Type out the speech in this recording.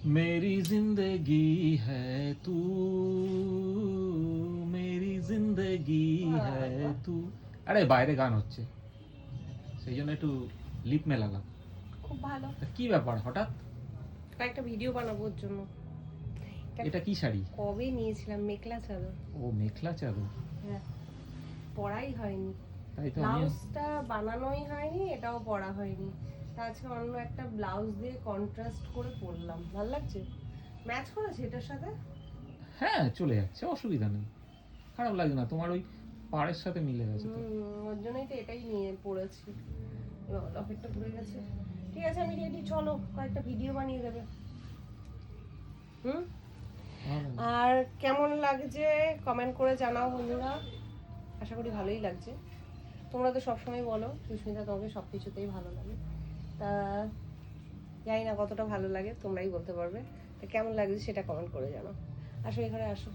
मेरी जिंदगी है तू, मेरी जिंदगी है तू। আরে বাইরে গান হচ্ছে, সেই জন্য একটু লিপ মেলালাম। খুব ভালো। তা কি ব্যাপার হঠাৎ? একটা ভিডিও বানাবো ওর জন্য। এটা কি শাড়ি? কবে নিয়েছিলাম, মেখলা চাদর। ও মেখলা চাদর। হ্যাঁ, পরাই হয়নি। তাই তো আমি ব্লাউজটা বানানোই হয়নি, এটাও পরা হয়নি। তা আজকে অন্য একটা ব্লাউজ দিয়ে কন্ট্রাস্ট করে পরলাম, ভালো লাগছে। ম্যাচ করেছে এটার সাথে। হ্যাঁ চলে যাচ্ছে, অসুবিধা নেই, খারাপ লাগে না। তোমার ওই পাড়ের সাথে মিলে গেছে তো। ওর জন্যই তো এটাই নিয়ে পড়েছি। লকেটটা পড়ে গেছে। ঠিক আছে, আমি রেডি, চলো কয়েকটা ভিডিও বানিয়ে দেবে। আর কেমন লাগছে কমেন্ট করে জানাও বন্ধুরা। আশা করি ভালোই লাগছে। তোমরা তো সবসময় বলো সুস্মিতা তোমাকে সব কিছুতেই ভালো লাগে। তা জানি না কতটা ভালো লাগে, তোমরাই বলতে পারবে। তা কেমন লাগছে সেটা কমেন্ট করে জানাও। আসো এখানে আসো।